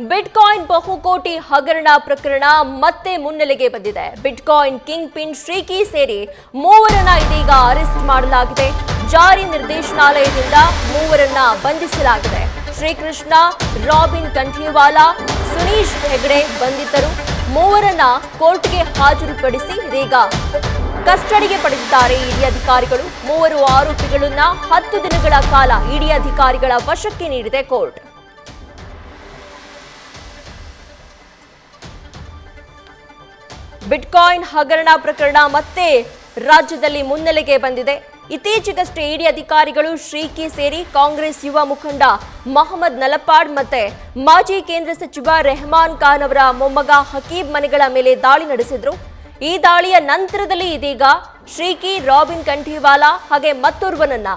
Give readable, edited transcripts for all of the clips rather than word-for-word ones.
Bitcoin ಬಹುಕೋಟಿ ಹಗರಣ ಪ್ರಕರಣ ಮತ್ತೆ ಮುನ್ನೆಲೆಗೆ ಬಂದಿದೆ. ಬಿಟ್ಕಾಯಿನ್ ಕಿಂಗ್ ಪಿನ್ ಶ್ರೀಕಿ ಸೇರಿ ಮೂವರನ್ನ ಇದೀಗ ಅರೆಸ್ಟ್ ಮಾಡಲಾಗಿದೆ. ಜಾರಿ ನಿರ್ದೇಶನಾಲಯದಿಂದ ಮೂವರನ್ನ ಬಂಧಿಸಲಾಗಿದೆ. ಶ್ರೀಕೃಷ್ಣ, ರಾಬಿನ್ ಕಂಠೀವಾಲಾ, ಸುನೀಶ್ ಹೆಗ್ಡೆ ಬಂಧಿತರು. ಮೂವರನ್ನ ಕೋರ್ಟ್ಗೆ ಹಾಜರುಪಡಿಸಿ ಇದೀಗ ಕಸ್ಟಡಿಗೆ ಪಡೆದಿದ್ದಾರೆ ಇಡಿ ಅಧಿಕಾರಿಗಳು. ಮೂವರು ಆರೋಪಿಗಳನ್ನ 10 ದಿನಗಳ ಕಾಲ ಇಡಿ ಅಧಿಕಾರಿಗಳ ವಶಕ್ಕೆ ನೀಡಿದೆ ಕೋರ್ಟ್. ಬಿಟ್ಕಾಯಿನ್ ಹಗರಣ ಪ್ರಕರಣ ಮತ್ತೆ ರಾಜ್ಯದಲ್ಲಿ ಮುನ್ನೆಲೆಗೆ ಬಂದಿದೆ. ಇತ್ತೀಚೆಗಷ್ಟೇ ಇಡಿ ಅಧಿಕಾರಿಗಳು ಶ್ರೀಕಿ ಸೇರಿ ಕಾಂಗ್ರೆಸ್ ಯುವ ಮುಖಂಡ ಮೊಹಮ್ಮದ್ ನಲಪಾಡ್ ಮತ್ತೆ ಮಾಜಿ ಕೇಂದ್ರ ಸಚಿವ ರೆಹಮಾನ್ ಖಾನ್ ಅವರ ಮೊಮ್ಮಗ ಹಕೀಬ್ ಮನೆಗಳ ಮೇಲೆ ದಾಳಿ ನಡೆಸಿದ್ರು. ಈ ದಾಳಿಯ ನಂತರದಲ್ಲಿ ಇದೀಗ ಶ್ರೀಕಿ, ರಾಬಿನ್ ಕಂಠೀವಾಲಾ ಹಾಗೆ ಮತ್ತೋರ್ವನನ್ನ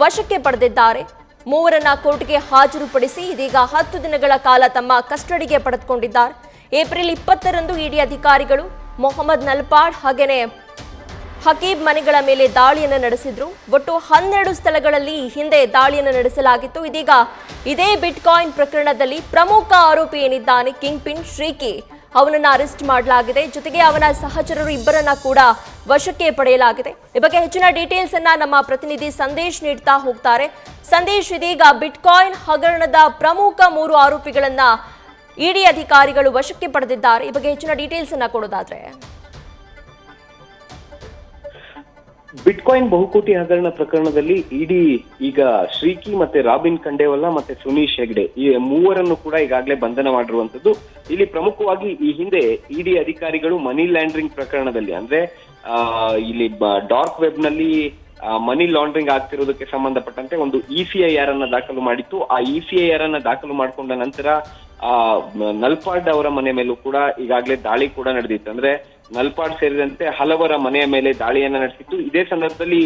ವಶಕ್ಕೆ ಪಡೆದಿದ್ದಾರೆ. ಮೂವರನ್ನ ಕೋರ್ಟ್ಗೆ ಹಾಜರುಪಡಿಸಿ ಇದೀಗ 10 ದಿನಗಳ ಕಾಲ ತಮ್ಮ ಕಸ್ಟಡಿಗೆ ಪಡೆದುಕೊಂಡಿದ್ದಾರೆ. ಏಪ್ರಿಲ್ 20ರಂದು ಇಡಿ ಅಧಿಕಾರಿಗಳು ಮೊಹಮ್ಮದ್ ನಲ್ಪಾಡ್ ಹಾಗೇನೆ ಹಕೀಬ್ ಮನೆಗಳ ಮೇಲೆ ದಾಳಿಯನ್ನು ನಡೆಸಿದ್ರು. ಒಟ್ಟು 12 ಸ್ಥಳಗಳಲ್ಲಿ ಹಿಂದೆ ದಾಳಿಯನ್ನು ನಡೆಸಲಾಗಿತ್ತು. ಇದೀಗ ಇದೇ ಬಿಟ್ಕಾಯಿನ್ ಪ್ರಕರಣದಲ್ಲಿ ಪ್ರಮುಖ ಆರೋಪಿ ಏನಿದ್ದಾನೆ ಕಿಂಗ್ ಪಿನ್ ಶ್ರೀಕಿ, ಅವನನ್ನ ಅರೆಸ್ಟ್ ಮಾಡಲಾಗಿದೆ. ಜೊತೆಗೆ ಅವನ ಸಹಚರರು ಇಬ್ಬರನ್ನ ಕೂಡ ವಶಕ್ಕೆ ಪಡೆಯಲಾಗಿದೆ. ಈ ಬಗ್ಗೆ ಹೆಚ್ಚಿನ ಡೀಟೇಲ್ಸ್ ಅನ್ನ ನಮ್ಮ ಪ್ರತಿನಿಧಿ ಸಂದೇಶ್ ನೀಡ್ತಾ ಹೋಗ್ತಾರೆ. ಸಂದೇಶ್, ಇದೀಗ ಬಿಟ್ಕಾಯಿನ್ ಹಗರಣದ ಪ್ರಮುಖ 3 ಆರೋಪಿಗಳನ್ನ ಇಡಿ ಅಧಿಕಾರಿಗಳು ವಶಕ್ಕೆ ಪಡೆದಿದ್ದಾರೆ. ಈ ಬಗ್ಗೆ ಹೆಚ್ಚಿನ ಡೀಟೇಲ್ಸ್ ಅನ್ನ ಕೊಡೋದಾದ್ರೆ. ಬಿಟ್ಕಾಯಿನ್ ಬಹುಕೋಟಿ ಹಗರಣ ಪ್ರಕರಣದಲ್ಲಿ ಇಡಿ ಈಗ ಶ್ರೀಕಿ ಮತ್ತೆ ರಾಬಿನ್ ಕಂಠೀವಾಲಾ ಮತ್ತೆ ಸುನೀಶ್ ಹೆಗ್ಡೆ ಈ ಮೂವರನ್ನು ಕೂಡ ಈಗಾಗಲೇ ಬಂಧನ ಮಾಡಿರುವಂತದ್ದು. ಇಲ್ಲಿ ಪ್ರಮುಖವಾಗಿ ಈ ಹಿಂದೆ ಇಡಿ ಅಧಿಕಾರಿಗಳು ಮನಿ ಲ್ಯಾಂಡ್ರಿಂಗ್ ಪ್ರಕರಣದಲ್ಲಿ ಅಂದ್ರೆ ಇಲ್ಲಿ ಡಾರ್ಕ್ ವೆಬ್ ನಲ್ಲಿ ಮನಿ ಲಾಂಡ್ರಿಂಗ್ ಆಗ್ತಿರೋದಕ್ಕೆ ಸಂಬಂಧಪಟ್ಟಂತೆ ಒಂದು ECIR ಅನ್ನ ದಾಖಲು ಮಾಡಿತ್ತು. ಆ ECIR ಅನ್ನ ದಾಖಲು ಮಾಡಿಕೊಂಡ ನಂತರ ನಲ್ಪಾಡ್ ಅವರ ಮನೆ ಮೇಲೂ ಕೂಡ ಈಗಾಗಲೇ ದಾಳಿ ಕೂಡ ನಡೆದಿತ್ತು. ಅಂದ್ರೆ ನಲ್ಪಾಡ್ ಸೇರಿದಂತೆ ಹಲವರ ಮನೆಯ ಮೇಲೆ ದಾಳಿಯನ್ನ ನಡೆಸಿತ್ತು. ಇದೇ ಸಂದರ್ಭದಲ್ಲಿ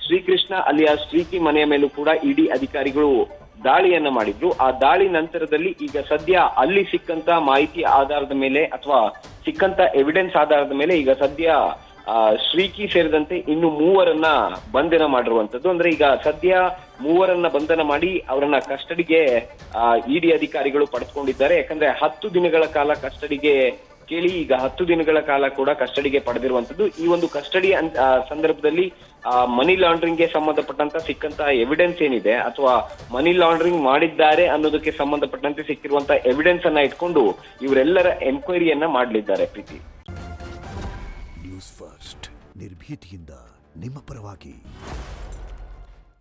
ಶ್ರೀಕೃಷ್ಣ ಅಲಿಯಾ ಶ್ರೀಕಿ ಮನೆಯ ಮೇಲೂ ಕೂಡ ಇಡಿ ಅಧಿಕಾರಿಗಳು ದಾಳಿಯನ್ನ ಮಾಡಿದ್ರು. ಆ ದಾಳಿ ನಂತರದಲ್ಲಿ ಈಗ ಸದ್ಯ ಅಲ್ಲಿ ಸಿಕ್ಕಂತ ಮಾಹಿತಿ ಆಧಾರದ ಮೇಲೆ ಅಥವಾ ಸಿಕ್ಕಂತ ಎವಿಡೆನ್ಸ್ ಆಧಾರದ ಮೇಲೆ ಈಗ ಸದ್ಯ ಶ್ರೀಕಿ ಸೇರಿದಂತೆ ಇನ್ನು ಮೂವರನ್ನ ಬಂಧನ ಮಾಡಿರುವಂತದ್ದು. ಅಂದ್ರೆ ಈಗ ಸದ್ಯ ಮೂವರನ್ನ ಬಂಧನ ಮಾಡಿ ಅವರನ್ನ ಕಸ್ಟಡಿಗೆ ಇಡಿ ಅಧಿಕಾರಿಗಳು ಪಡೆದುಕೊಂಡಿದ್ದಾರೆ. ಯಾಕಂದ್ರೆ 10 ದಿನಗಳ ಕಾಲ ಕಸ್ಟಡಿಗೆ ಕೇಳಿ ಈಗ 10 ದಿನಗಳ ಕಾಲ ಕೂಡ ಕಸ್ಟಡಿಗೆ ಪಡೆದಿರುವಂತದ್ದು. ಈ ಒಂದು ಕಸ್ಟಡಿ ಸಂದರ್ಭದಲ್ಲಿ ಮನಿ ಲಾಂಡ್ರಿಂಗ್ಗೆ ಸಂಬಂಧಪಟ್ಟಂತ ಸಿಕ್ಕಂತ ಎವಿಡೆನ್ಸ್ ಏನಿದೆ ಅಥವಾ ಮನಿ ಲಾಂಡ್ರಿಂಗ್ ಮಾಡಿದ್ದಾರೆ ಅನ್ನೋದಕ್ಕೆ ಸಂಬಂಧಪಟ್ಟಂತೆ ಸಿಕ್ಕಿರುವಂತ ಎವಿಡೆನ್ಸ್ ಅನ್ನ ಇಟ್ಕೊಂಡು ಇವರೆಲ್ಲರ ಎನ್ಕ್ವೈರಿಯನ್ನ ಮಾಡಲಿದ್ದಾರೆ. ಪ್ರೀತಿ, ನ್ಯೂಸ್ ಫಸ್ಟ್ ನಿರ್ಭೀತಿಯಿಂದ ನಿಮ್ಮ ಪರವಾಗಿ.